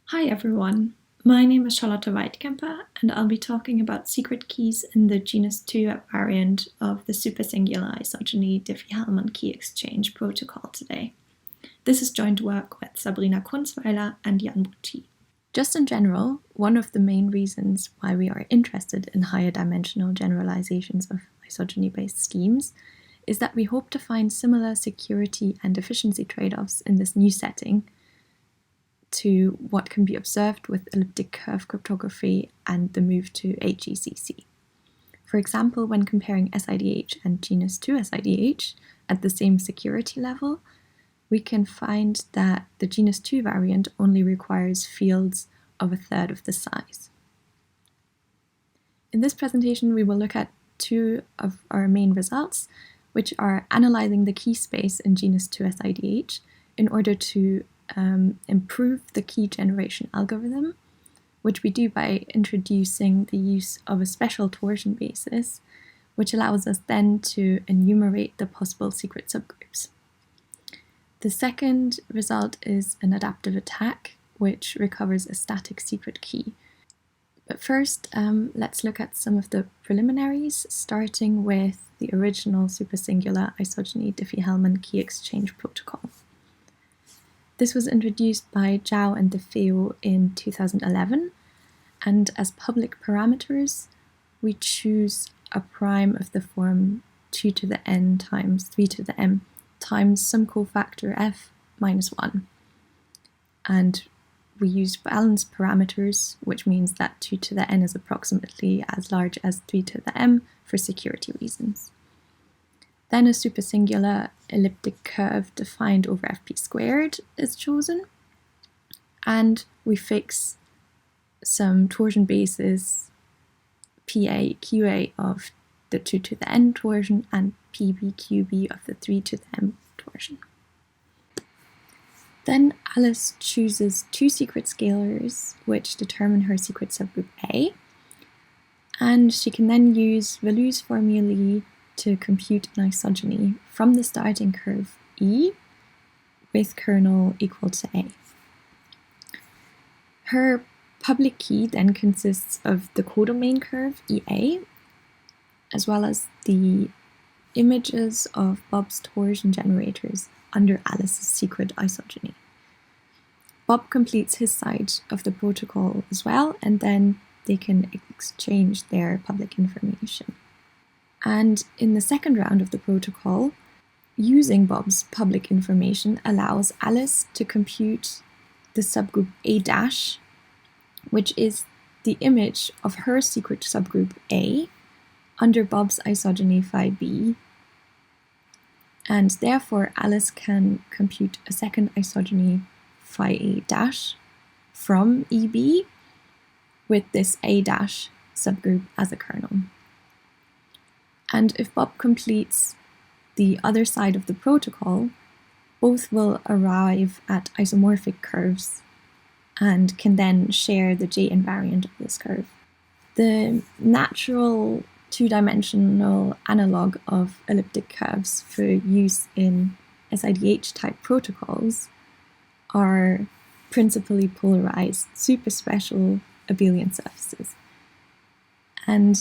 Hi everyone, my name is Charlotte Weidkemper and I'll be talking about secret keys in the Genus-2 variant of the supersingular isogeny Diffie-Hellman key exchange protocol today. This is joint work with Sabrina Kunzweiler and Jan Butti. Just in general, one of the main reasons why we are interested in higher dimensional generalizations of isogeny-based schemes is that we hope to find similar security and efficiency trade-offs in this new setting to what can be observed with elliptic curve cryptography and the move to HECC. For example, when comparing SIDH and Genus-2 SIDH at the same security level, we can find that the Genus-2 variant only requires fields of a third of the size. In this presentation, we will look at two of our main results, which are analyzing the key space in Genus-2 SIDH in order to improve the key generation algorithm, which we do by introducing the use of a special torsion basis, which allows us then to enumerate the possible secret subgroups. The second result is an adaptive attack, which recovers a static secret key. But first, let's look at some of the preliminaries, starting with the original supersingular isogeny Diffie-Hellman key exchange protocol. This was introduced by Zhao and De Feo in 2011, and as public parameters, we choose a prime of the form 2 to the n times 3 to the m times some cofactor f minus 1. And we use balance parameters, which means that 2 to the n is approximately as large as 3 to the m for security reasons. Then a supersingular elliptic curve defined over fp squared is chosen, and we fix some torsion bases PA, QA of the 2 to the n torsion and PB, QB of the 3 to the m torsion. Then Alice chooses two secret scalars which determine her secret subgroup A, and she can then use Velou's formulae to compute an isogeny from the starting curve E with kernel equal to A. Her public key then consists of the codomain curve EA, as well as the images of Bob's torsion generators under Alice's secret isogeny. Bob completes his side of the protocol as well, and then they can exchange their public information. And in the second round of the protocol, using Bob's public information allows Alice to compute the subgroup A-, which is the image of her secret subgroup A under Bob's isogeny phi B. And therefore, Alice can compute a second isogeny phi A- from EB with this A- subgroup as a kernel. And if Bob completes the other side of the protocol, both will arrive at isomorphic curves and can then share the J invariant of this curve. The natural two-dimensional analog of elliptic curves for use in SIDH type protocols are principally polarized superspecial abelian surfaces. And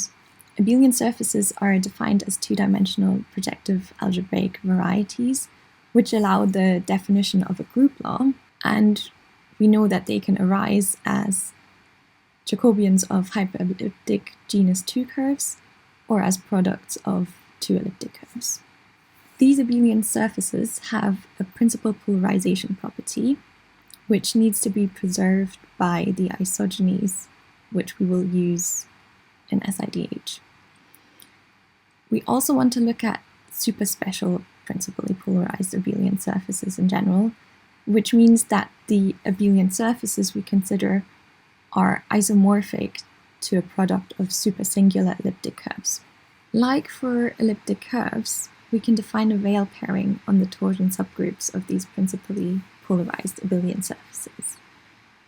abelian surfaces are defined as two-dimensional projective algebraic varieties, which allow the definition of a group law, and we know that they can arise as Jacobians of hyperelliptic genus-2 curves or as products of two elliptic curves. These abelian surfaces have a principal polarization property, which needs to be preserved by the isogenies, which we will use in SIDH. We also want to look at superspecial principally polarized abelian surfaces in general, which means that the abelian surfaces we consider are isomorphic to a product of supersingular elliptic curves. Like for elliptic curves, we can define a Weyl pairing on the torsion subgroups of these principally polarized abelian surfaces.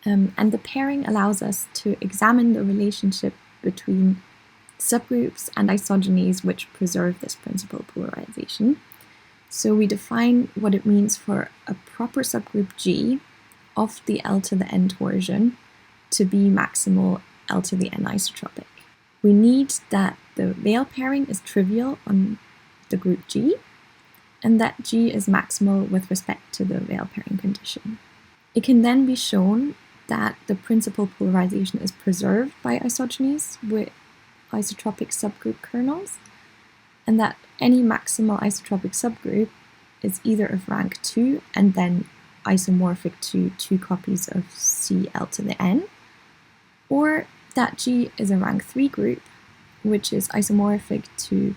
And the pairing allows us to examine the relationship between subgroups and isogenies which preserve this principal polarization. So we define what it means for a proper subgroup G of the L to the n torsion to be maximal L to the n isotropic. We need that the Weyl pairing is trivial on the group G, and that G is maximal with respect to the Weyl pairing condition. It can then be shown that the principal polarization is preserved by isogenies with isotropic subgroup kernels, and that any maximal isotropic subgroup is either of rank 2 and then isomorphic to 2 copies of Cl to the n, or that G is a rank 3 group, which is isomorphic to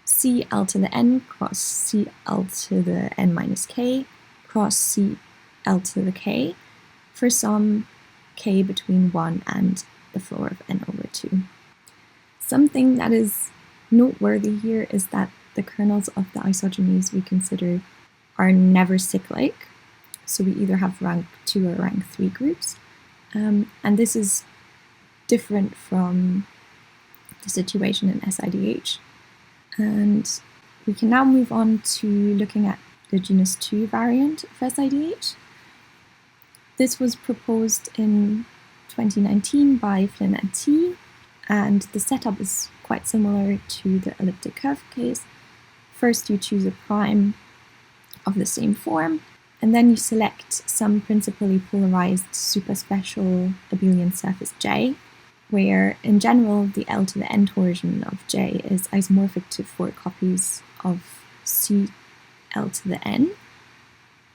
Cl to the n cross Cl to the n minus k cross Cl to the k for some k between 1 and the floor of n over 2. Something that is noteworthy here is that the kernels of the isogenies we consider are never cyclic, so we either have rank 2 or rank 3 groups, and this is different from the situation in SIDH. And we can now move on to looking at the Genus-2 variant of SIDH. This was proposed in 2019 by Flynn and T, and the setup is quite similar to the elliptic curve case. First, you choose a prime of the same form, and then you select some principally polarized superspecial abelian surface J, where in general the L to the n torsion of J is isomorphic to 4 copies of Cl to the n.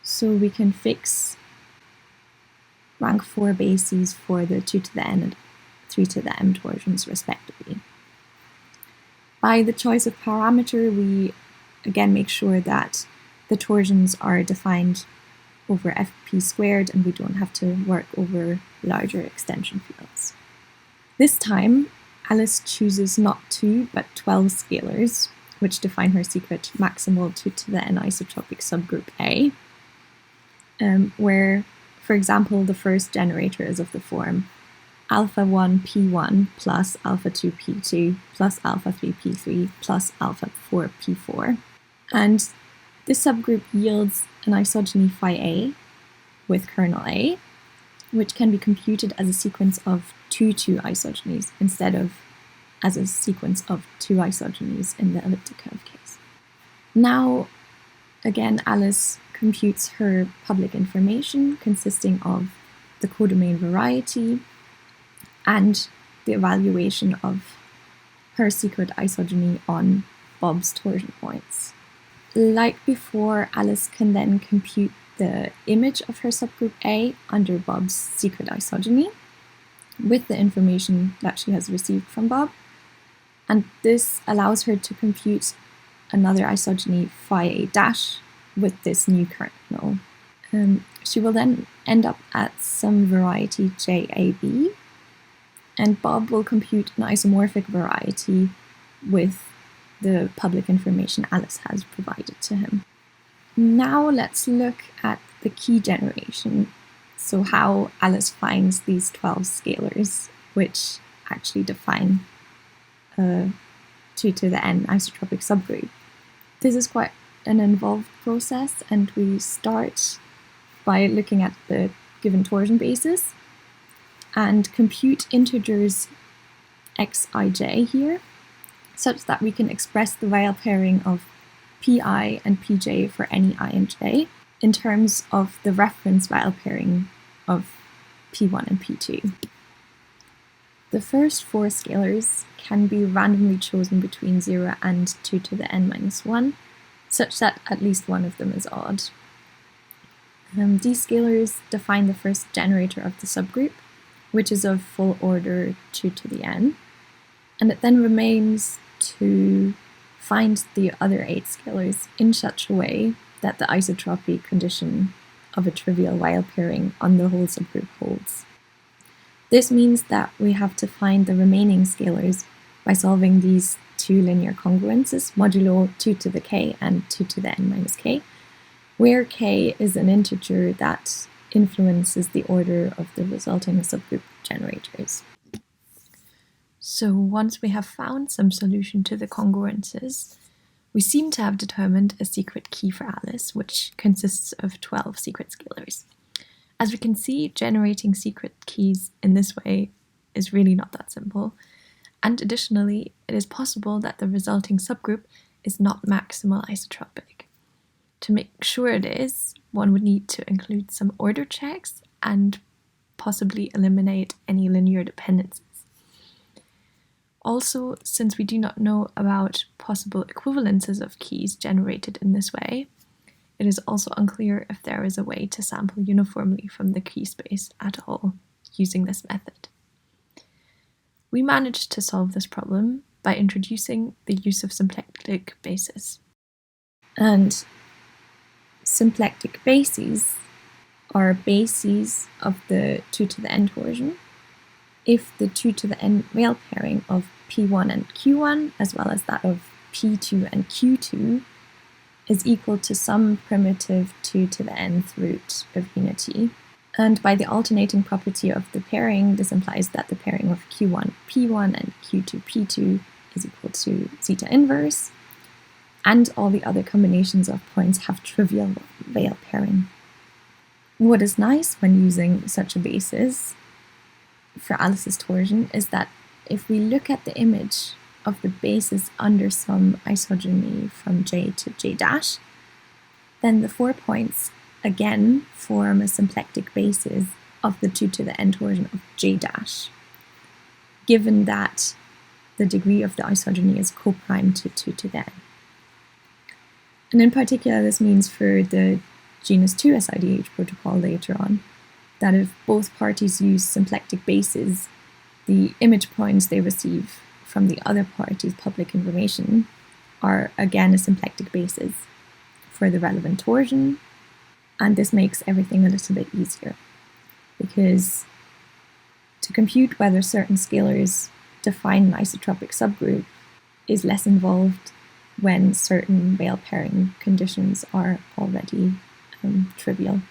So we can fix rank 4 bases for the 2 to the n and 3 to the m torsions respectively. By the choice of parameter, we again make sure that the torsions are defined over fp squared and we don't have to work over larger extension fields. This time, Alice chooses not 2 but 12 scalars, which define her secret maximal 2 to the n isotropic subgroup A, where, for example, the first generator is of the form alpha 1 p1 plus alpha 2 p2 plus alpha 3 p3 plus alpha 4 p4. And this subgroup yields an isogeny phi A with kernel A, which can be computed as a sequence of 2 isogenies instead of as a sequence of 2 isogenies in the elliptic curve case. Now, again, Alice computes her public information consisting of the codomain variety and the evaluation of her secret isogeny on Bob's torsion points. Like before, Alice can then compute the image of her subgroup A under Bob's secret isogeny with the information that she has received from Bob, and this allows her to compute another isogeny phi A dash with this new kernel. She will then end up at some variety JAB, and Bob will compute an isomorphic variety with the public information Alice has provided to him. Now let's look at the key generation, so how Alice finds these 12 scalars, which actually define a 2 to the n isotropic subgroup. This is quite an involved process, and we start by looking at the given torsion basis and compute integers xij here, such that we can express the Weyl pairing of pi and pj for any I and j in terms of the reference Weyl pairing of p1 and p2. The first 4 scalars can be randomly chosen between 0 and 2 to the n minus 1, such that at least one of them is odd. These scalars define the first generator of the subgroup, which is of full order 2 to the n, and it then remains to find the other 8 scalars in such a way that the isotropy condition of a trivial Weyl pairing on the whole subgroup holds. This means that we have to find the remaining scalars by solving these 2 linear congruences, modulo 2 to the k and 2 to the n minus k, where k is an integer that influences the order of the resulting subgroup generators. So once we have found some solution to the congruences, we seem to have determined a secret key for Alice, which consists of 12 secret scalars. As we can see, generating secret keys in this way is really not that simple. And additionally, it is possible that the resulting subgroup is not maximal isotropic. To make sure it is, one would need to include some order checks and possibly eliminate any linear dependencies. Also, since we do not know about possible equivalences of keys generated in this way, it is also unclear if there is a way to sample uniformly from the key space at all using this method. We managed to solve this problem by introducing the use of symplectic bases. And symplectic bases are bases of the 2 to the n torsion if the 2 to the n male pairing of P1 and Q1, as well as that of P2 and Q2, is equal to some primitive 2 to the nth root of unity. And by the alternating property of the pairing, this implies that the pairing of Q1 P1 and Q2 P2 is equal to zeta inverse, and all the other combinations of points have trivial Weyl pairing. What is nice when using such a basis for Alice's torsion is that if we look at the image of the basis under some isogeny from J to J dash, then the 4 points again form a symplectic basis of the 2 to the n torsion of J dash, given that the degree of the isogeny is co-prime to 2 to the n. And in particular, this means for the Genus-2 SIDH protocol later on, that if both parties use symplectic bases, the image points they receive from the other party's public information are again a symplectic basis for the relevant torsion, and this makes everything a little bit easier, because to compute whether certain scalars define an isotropic subgroup is less involved when certain Weyl pairing conditions are already trivial.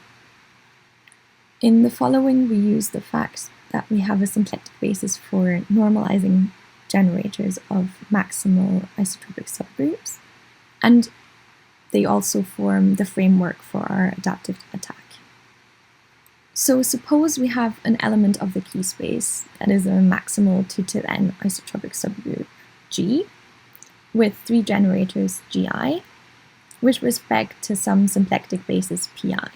In the following, we use the fact that we have a symplectic basis for normalizing generators of maximal isotropic subgroups, and they also form the framework for our adaptive attack. So suppose we have an element of the key space that is a maximal 2 to the n isotropic subgroup G with 3 generators Gi with respect to some symplectic basis Pi.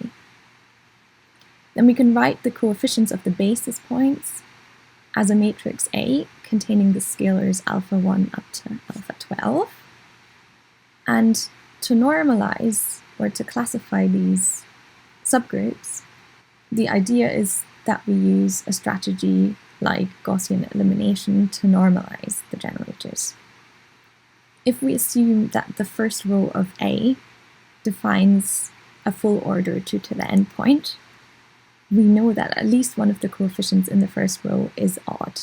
Then we can write the coefficients of the basis points as a matrix A containing the scalars alpha 1 up to alpha 12. And to normalize or to classify these subgroups, the idea is that we use a strategy like Gaussian elimination to normalize the generators. If we assume that the first row of A defines a full order 2 to the n point, we know that at least one of the coefficients in the first row is odd.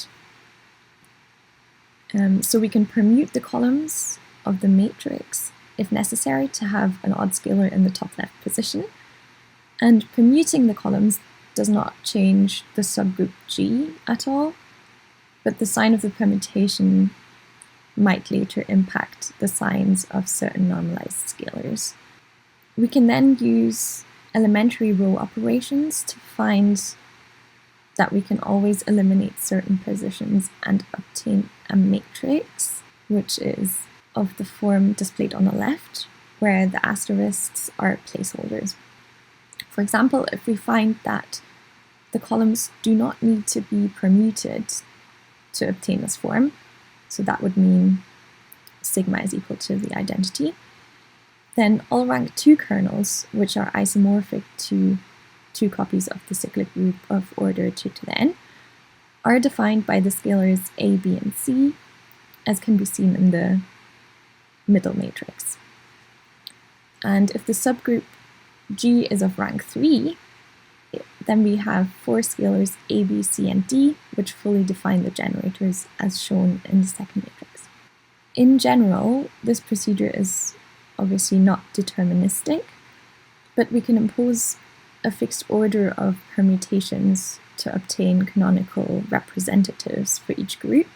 So we can permute the columns of the matrix if necessary to have an odd scalar in the top left position. And permuting the columns does not change the subgroup G at all, but the sign of the permutation might later impact the signs of certain normalized scalars. We can then use elementary row operations to find that we can always eliminate certain positions and obtain a matrix, which is of the form displayed on the left, where the asterisks are placeholders. For example, if we find that the columns do not need to be permuted to obtain this form, so that would mean sigma is equal to the identity, then all rank 2 kernels, which are isomorphic to 2 copies of the cyclic group of order 2 to the n, are defined by the scalars A, B, and C, as can be seen in the middle matrix. And if the subgroup G is of rank 3, then we have 4 scalars A, B, C, and D, which fully define the generators as shown in the second matrix. In general, this procedure is obviously not deterministic, but we can impose a fixed order of permutations to obtain canonical representatives for each group,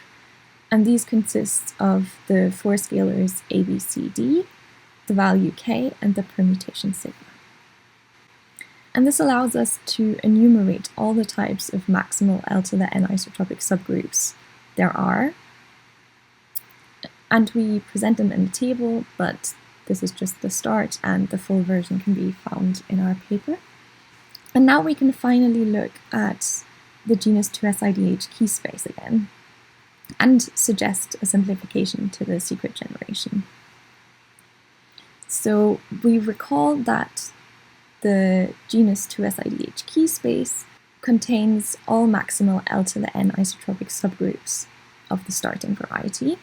and these consist of the 4 scalars A, B, C, D, the value k, and the permutation sigma. And this allows us to enumerate all the types of maximal L to the n isotropic subgroups there are. And we present them in the table, but this is just the start, and the full version can be found in our paper. And now we can finally look at the Genus-2 SIDH key space again, and suggest a simplification to the secret generation. So we recall that the Genus-2 SIDH key space contains all maximal L to the n isotropic subgroups of the starting variety.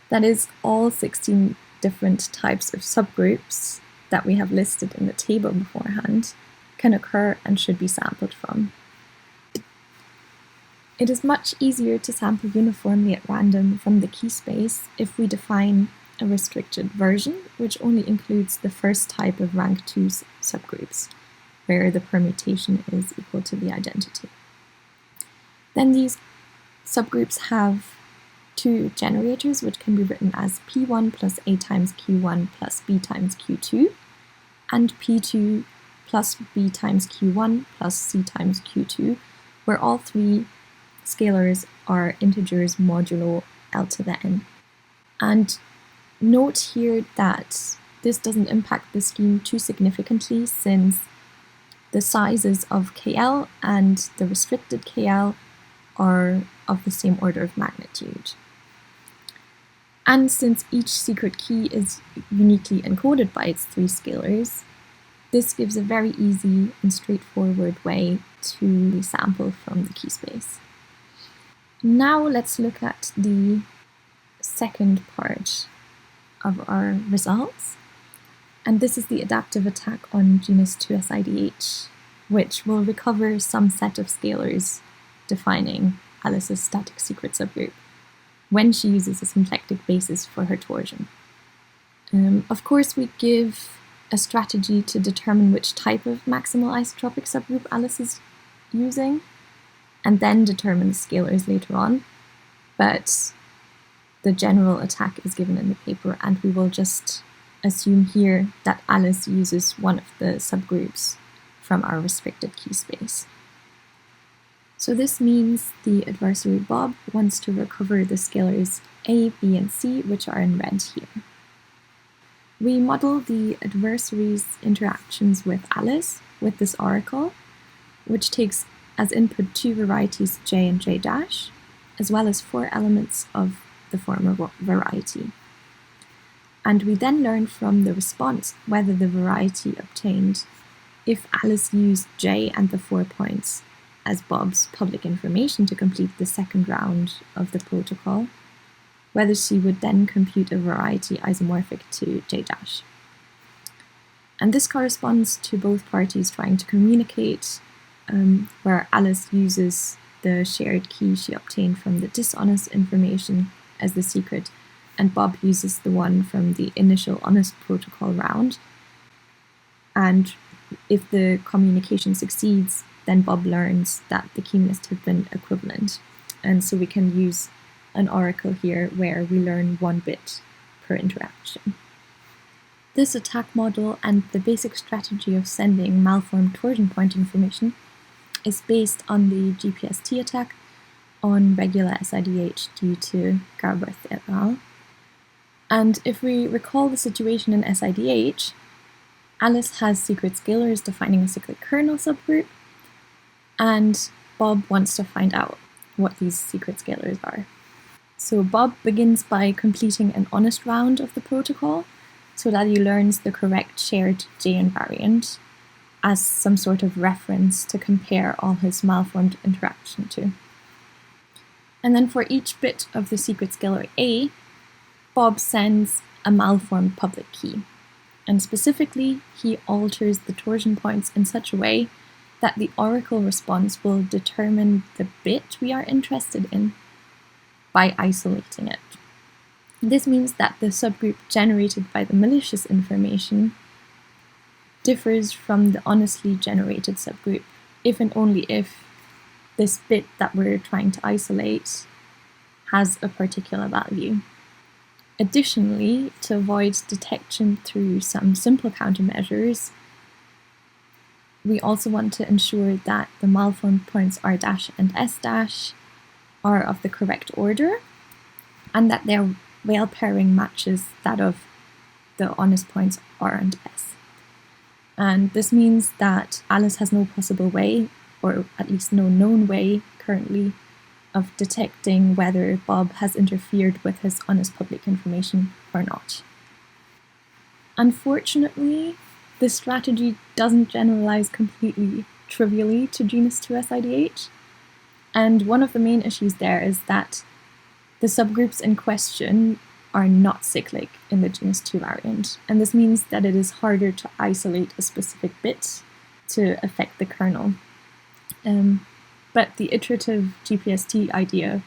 That is, all 16 different types of subgroups that we have listed in the table beforehand can occur and should be sampled from. It is much easier to sample uniformly at random from the key space if we define a restricted version, which only includes the first type of rank 2 subgroups, where the permutation is equal to the identity. Then these subgroups have two generators, which can be written as P1 plus A times Q1 plus B times Q2, and P2 plus B times Q1 plus C times Q2, where all three scalars are integers modulo L to the n. And note here that this doesn't impact the scheme too significantly, since the sizes of KL and the restricted KL are of the same order of magnitude. And since each secret key is uniquely encoded by its three scalars, this gives a very easy and straightforward way to sample from the key space. Now let's look at the second part of our results, and this is the adaptive attack on Genus-2 SIDH, which will recover some set of scalars defining Alice's static secret subgroup when she uses a symplectic basis for her torsion. Of course, we give a strategy to determine which type of maximal isotropic subgroup Alice is using, and then determine the scalars later on, but the general attack is given in the paper, and we will just assume here that Alice uses one of the subgroups from our restricted key space. So this means the adversary Bob wants to recover the scalars A, B, and C, which are in red here. We model the adversary's interactions with Alice with this oracle, which takes as input two varieties J and J dash, as well as four elements of the former variety. And we then learn from the response whether the variety obtained, if Alice used J and the 4 points as Bob's public information to complete the second round of the protocol, whether she would then compute a variety isomorphic to J dash. And this corresponds to both parties trying to communicate, where Alice uses the shared key she obtained from the dishonest information as the secret, and Bob uses the one from the initial honest protocol round. And if the communication succeeds, then Bob learns that the key must have been equivalent. And so we can use an oracle here where we learn 1 bit per interaction. This attack model and the basic strategy of sending malformed torsion point information is based on the GPST attack on regular SIDH due to Garbarth et al. And if we recall the situation in SIDH, Alice has secret scalars defining a cyclic kernel subgroup, and Bob wants to find out what these secret scalars are. So Bob begins by completing an honest round of the protocol so that he learns the correct shared J invariant as some sort of reference to compare all his malformed interaction to. And then for each bit of the secret scalar A, Bob sends a malformed public key. And specifically, he alters the torsion points in such a way that the oracle response will determine the bit we are interested in by isolating it. This means that the subgroup generated by the malicious information differs from the honestly generated subgroup if and only if this bit that we're trying to isolate has a particular value. Additionally, to avoid detection through some simple countermeasures, we also want to ensure that the malformed points R' and S' are of the correct order, and that their Weyl pairing matches that of the honest points R and S. And this means that Alice has no possible way, or at least no known way currently, of detecting whether Bob has interfered with his honest public information or not. Unfortunately, this strategy doesn't generalize completely trivially to Genus-2 SIDH, and one of the main issues there is that the subgroups in question are not cyclic in the Genus-2 variant, and this means that it is harder to isolate a specific bit to affect the kernel. But the iterative GPST idea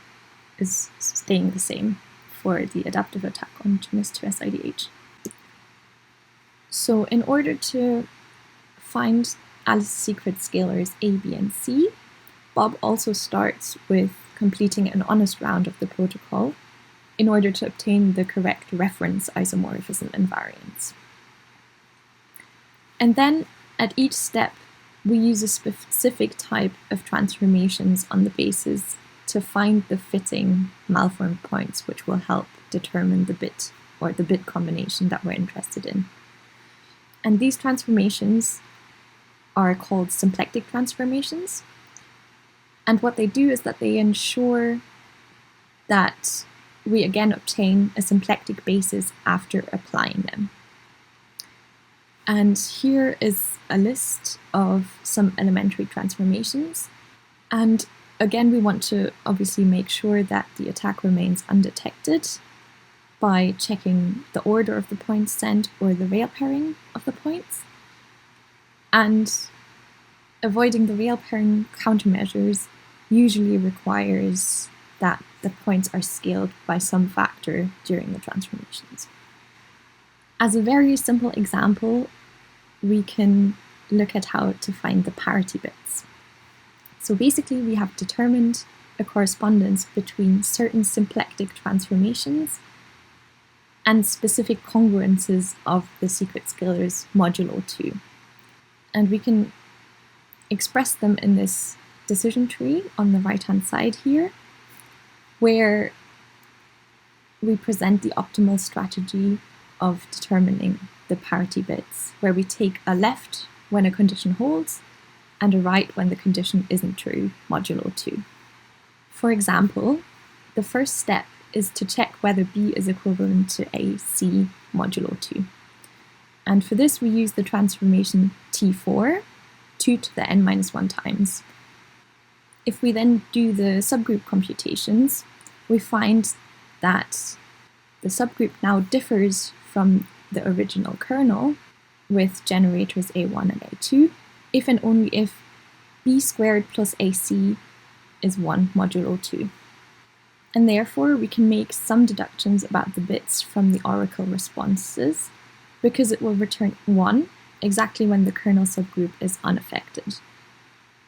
is staying the same for the adaptive attack on Genus-2 SIDH. So in order to find Alice's secret scalars A, B, and C, Bob also starts with completing an honest round of the protocol in order to obtain the correct reference isomorphism invariance. And then at each step, we use a specific type of transformations on the basis to find the fitting malformed points, which will help determine the bit or the bit combination that we're interested in. And these transformations are called symplectic transformations. And what they do is that they ensure that we again obtain a symplectic basis after applying them. And here is a list of some elementary transformations. And again, we want to obviously make sure that the attack remains undetected by checking the order of the points sent or the Weyl pairing of the points. And avoiding the Weyl pairing countermeasures usually requires that the points are scaled by some factor during the transformations. As a very simple example, we can look at how to find the parity bits. So basically, we have determined a correspondence between certain symplectic transformations and specific congruences of the secret scalars modulo 2. And we can express them in this decision tree on the right-hand side here, where we present the optimal strategy of determining the parity bits, where we take a left when a condition holds and a right when the condition isn't true, modulo 2. For example, the first step is to check whether B is equivalent to AC modulo 2. And for this, we use the transformation T4, 2 to the n-1 times. If we then do the subgroup computations, we find that the subgroup now differs from the original kernel with generators A1 and A2, if and only if B squared plus AC is 1 modulo 2. And therefore, we can make some deductions about the bits from the oracle responses, because it will return 1 exactly when the kernel subgroup is unaffected.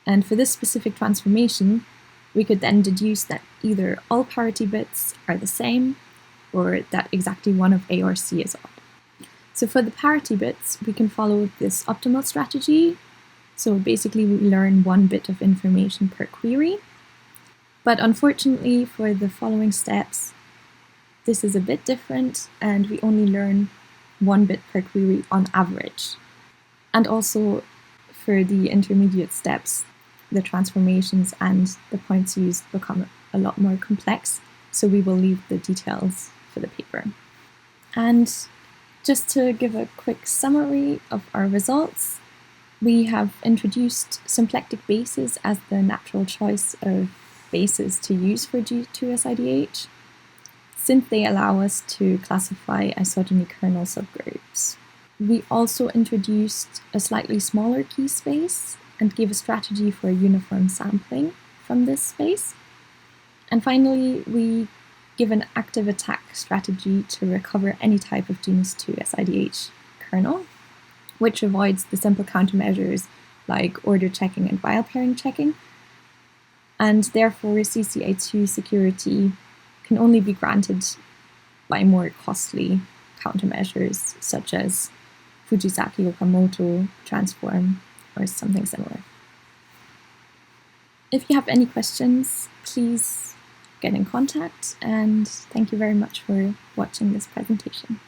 And for this specific transformation, we could then deduce that either all parity bits are the same, or that exactly one of A or C is odd. So for the parity bits, we can follow this optimal strategy. So basically, we learn 1 bit of information per query. But unfortunately, for the following steps, this is a bit different, and we only learn 1 bit per query on average. And also, for the intermediate steps, the transformations and the points used become a lot more complex, so we will leave the details for the paper. And just to give a quick summary of our results, we have introduced symplectic bases as the natural choice of bases to use for G2 SIDH, since they allow us to classify isogeny kernel subgroups. We also introduced a slightly smaller key space and gave a strategy for uniform sampling from this space. And finally, we give an active attack strategy to recover any type of Genus-2 SIDH kernel, which avoids the simple countermeasures like order checking and Weyl pairing checking. And therefore, CCA2 security can only be granted by more costly countermeasures, such as Fujisaki Okamoto transform or something similar. If you have any questions, please get in contact, and thank you very much for watching this presentation.